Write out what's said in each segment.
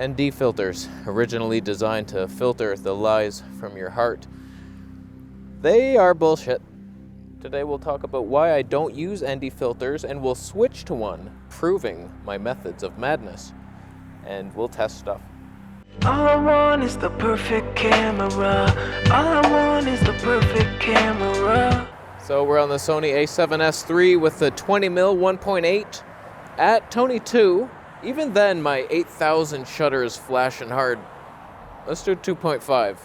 ND filters, originally designed to filter the lies from your heart. They are bullshit. Today we'll talk about why I don't use ND filters and we'll switch to one, proving my methods of madness. And we'll test stuff. All I want is the perfect camera. All I want is the perfect camera. So we're on the Sony a7S III with the 20mm 1.8 at Tony 2. Even then, my 8,000 shutter is flashing hard. Let's do 2.5.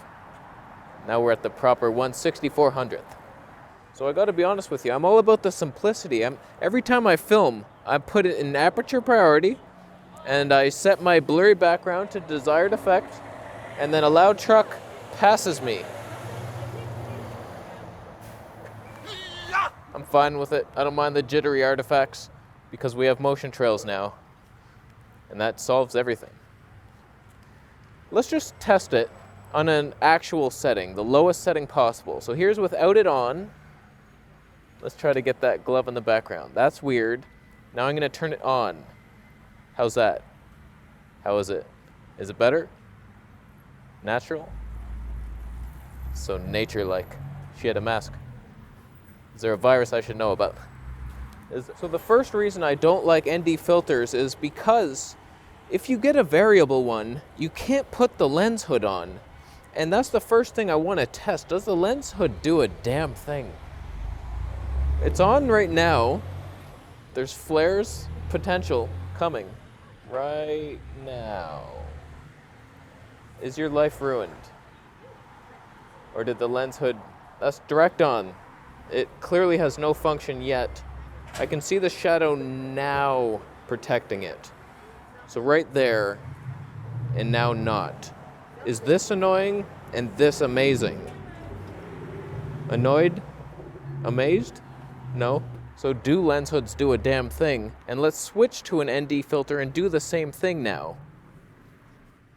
Now we're at the proper 1/6400th. So I gotta be honest with you, I'm all about the simplicity. Every time I film, I put it in aperture priority, and I set my blurry background to desired effect, and then a loud truck passes me. I'm fine with it. I don't mind the jittery artifacts because we have motion trails now, and that solves everything. Let's just test it on an actual setting, the lowest setting possible. So here's without it on. Let's try to get that glove in the background. That's weird. Now I'm going to turn it on. How's that? How is it? Is it better? Natural? So nature-like. She had a mask. Is there a virus I should know about? So the first reason I don't like ND filters is because if you get a variable one, you can't put the lens hood on. And that's the first thing I want to test. Does the lens hood do a damn thing? It's on right now. There's flares potential coming right now. Is your life ruined? Or did the lens hood... That's direct on. It clearly has no function yet. I can see the shadow now protecting it. So right there, and now not. Is this annoying and this amazing? Annoyed? Amazed? No? So do lens hoods do a damn thing? And let's switch to an ND filter and do the same thing now.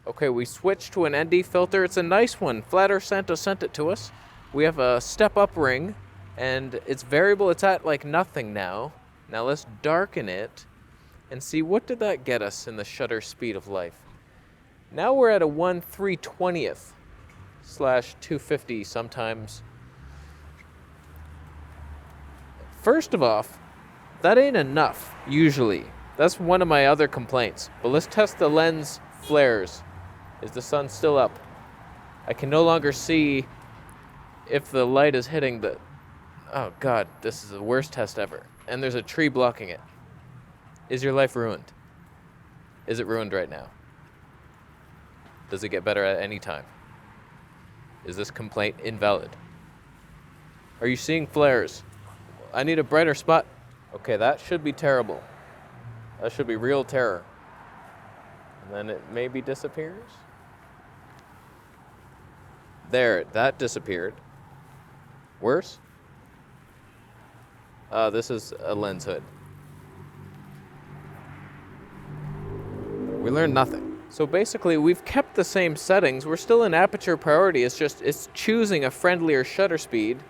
Okay, we switched to an ND filter. It's a nice one. Flat Earth Santa sent it to us. We have a step-up ring, and it's variable. It's at like nothing now. Now let's darken it and see what did that get us in the shutter speed of life. Now we're at a 1/320th / 250 sometimes. First of all, that ain't enough, usually. That's one of my other complaints. But let's test the lens flares. Is the sun still up? I can no longer see if the light is hitting the... Oh God, this is the worst test ever. And there's a tree blocking it. Is your life ruined? Is it ruined right now? Does it get better at any time? Is this complaint invalid? Are you seeing flares? I need a brighter spot. Okay, that should be terrible. That should be real terror. And then it maybe disappears. There, that disappeared. Worse? This is a lens hood. We learned nothing. So basically, we've kept the same settings. We're still in aperture priority. It's choosing a friendlier shutter speed.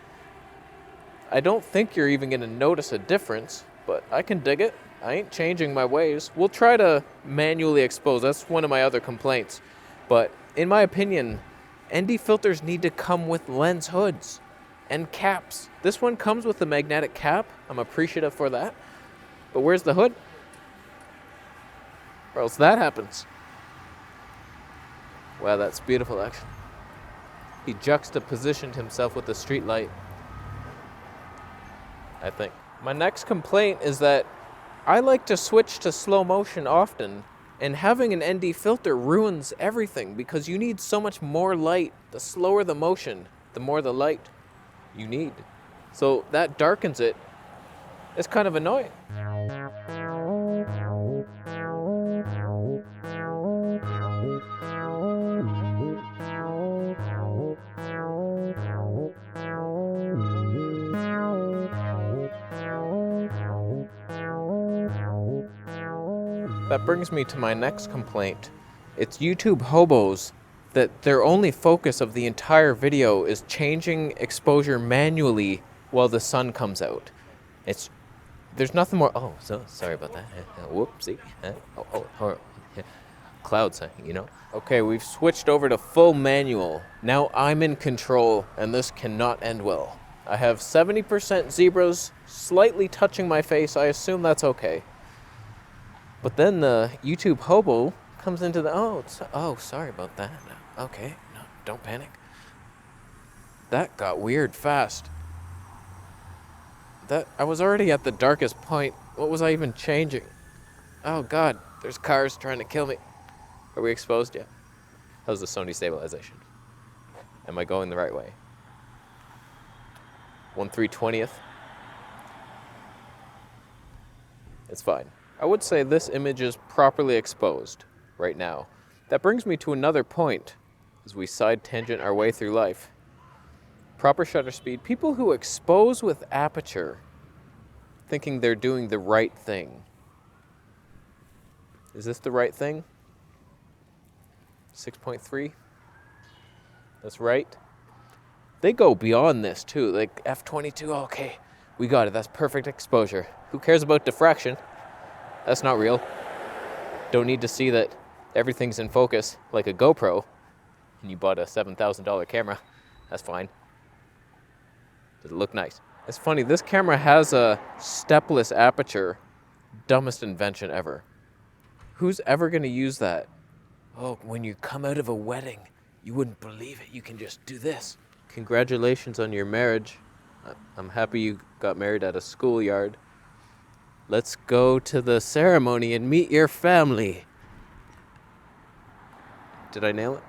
I don't think you're even going to notice a difference, but I can dig it. I ain't changing my ways. We'll try to manually expose. That's one of my other complaints. But in my opinion, ND filters need to come with lens hoods and caps. This one comes with a magnetic cap. I'm appreciative for that. But where's the hood? Or else that happens. Wow, that's beautiful, actually. He juxtapositioned himself with the street light, I think. My next complaint is that I like to switch to slow motion often, and having an ND filter ruins everything because you need so much more light. The slower the motion, the more the light you need. So that darkens it. It's kind of annoying. That brings me to my next complaint. It's YouTube hobos that their only focus of the entire video is changing exposure manually while the sun comes out. There's nothing more. Oh, so sorry about that. Whoopsie. clouds hanging, you know? Okay, we've switched over to full manual. Now I'm in control, and this cannot end well. I have 70% zebras slightly touching my face. I assume that's okay. But then the YouTube Hobo comes into the... Oh, sorry about that. Okay, no, don't panic. That got weird fast. I was already at the darkest point. What was I even changing? Oh God, there's cars trying to kill me. Are we exposed yet? How's the Sony stabilization? Am I going the right way? 1/320th. It's fine. I would say this image is properly exposed right now. That brings me to another point as we side tangent our way through life. Proper shutter speed. People who expose with aperture thinking they're doing the right thing. Is this the right thing? 6.3? That's right. They go beyond this too, like f/22, okay, we got it, that's perfect exposure. Who cares about diffraction? That's not real. Don't need to see that everything's in focus like a GoPro, and you bought a $7,000 camera. That's fine. Does it look nice? It's funny, this camera has a stepless aperture. Dumbest invention ever. Who's ever gonna use that? Oh, when you come out of a wedding, you wouldn't believe it. You can just do this. Congratulations on your marriage. I'm happy you got married at a schoolyard. Let's go to the ceremony and meet your family. Did I nail it?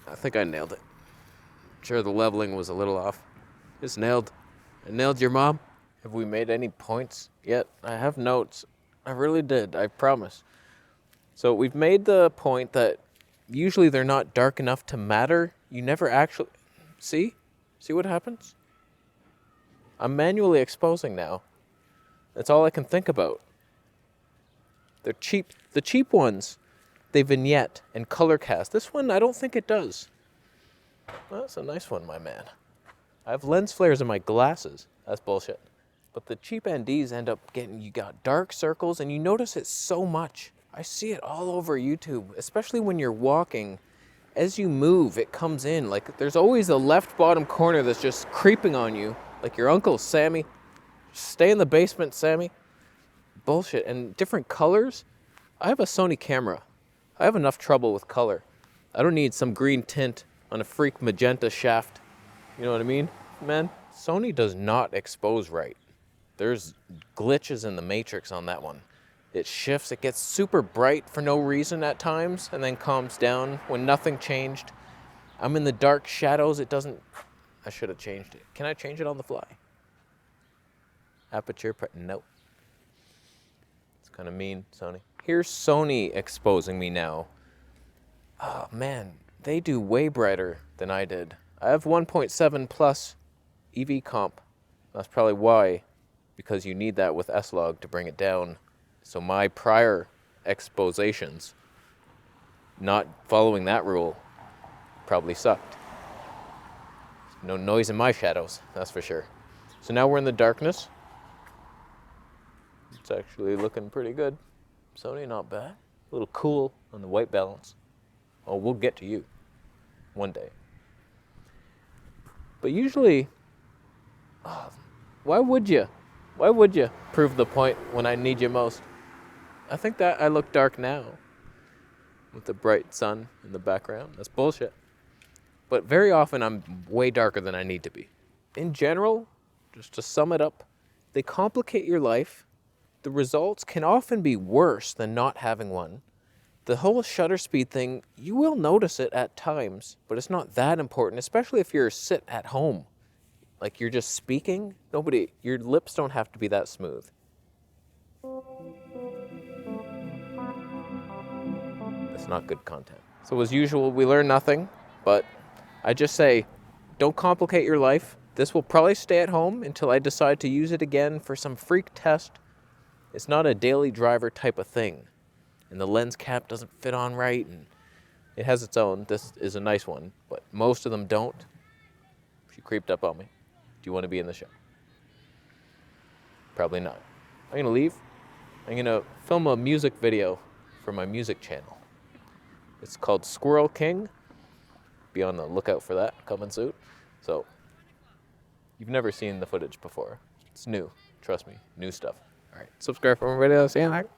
I think I nailed it. Sure, the leveling was a little off. It's nailed. I nailed your mom. Have we made any points yet? I have notes. I really did, I promise. So we've made the point that usually they're not dark enough to matter. You never actually... See? See what happens? I'm manually exposing now. That's all I can think about. They're cheap. The cheap ones, they vignette and color cast. This one, I don't think it does. Well, that's a nice one, my man. I have lens flares in my glasses. That's bullshit. But the cheap NDs end up getting, you got dark circles, and you notice it so much. I see it all over YouTube, especially when you're walking. As you move, it comes in. Like, there's always a left bottom corner that's just creeping on you. Like your uncle, Sammy. Stay in the basement, Sammy. Bullshit. And different colors. I have a Sony camera. I have enough trouble with color. I don't need some green tint on a freak magenta shaft. You know what I mean, man? Sony does not expose right. There's glitches in the matrix on that one. It shifts, it gets super bright for no reason at times, and then calms down when nothing changed. I'm in the dark shadows, it doesn't... I should have changed it. Can I change it on the fly? Aperture, nope. It's kind of mean, Sony. Here's Sony exposing me now. Oh man, they do way brighter than I did. I have 1.7 plus EV comp. That's probably why, because you need that with S-Log to bring it down. So my prior expositions, not following that rule, probably sucked. No noise in my shadows, that's for sure. So now we're in the darkness. It's actually looking pretty good. Sony, not bad. A little cool on the white balance. Oh, we'll get to you one day. But usually, why would you? Why would you prove the point when I need you most? I think that I look dark now with the bright sun in the background. That's bullshit. But very often I'm way darker than I need to be. In general, just to sum it up, they complicate your life. The results can often be worse than not having one. The whole shutter speed thing, you will notice it at times, but it's not that important, especially if you're sit at home. Like you're just speaking, your lips don't have to be that smooth. That's not good content. So as usual, we learn nothing, but I just say, don't complicate your life. This will probably stay at home until I decide to use it again for some freak test. It's not a daily driver type of thing. And the lens cap doesn't fit on right, and it has its own. This is a nice one, but most of them don't. She creeped up on me. Do you want to be in the show? Probably not. I'm going to leave. I'm going to film a music video for my music channel. It's called Squirrel King. Be on the lookout for that coming soon. So, you've never seen the footage before. It's new. Trust me, new stuff. All right, subscribe for more videos. See you next.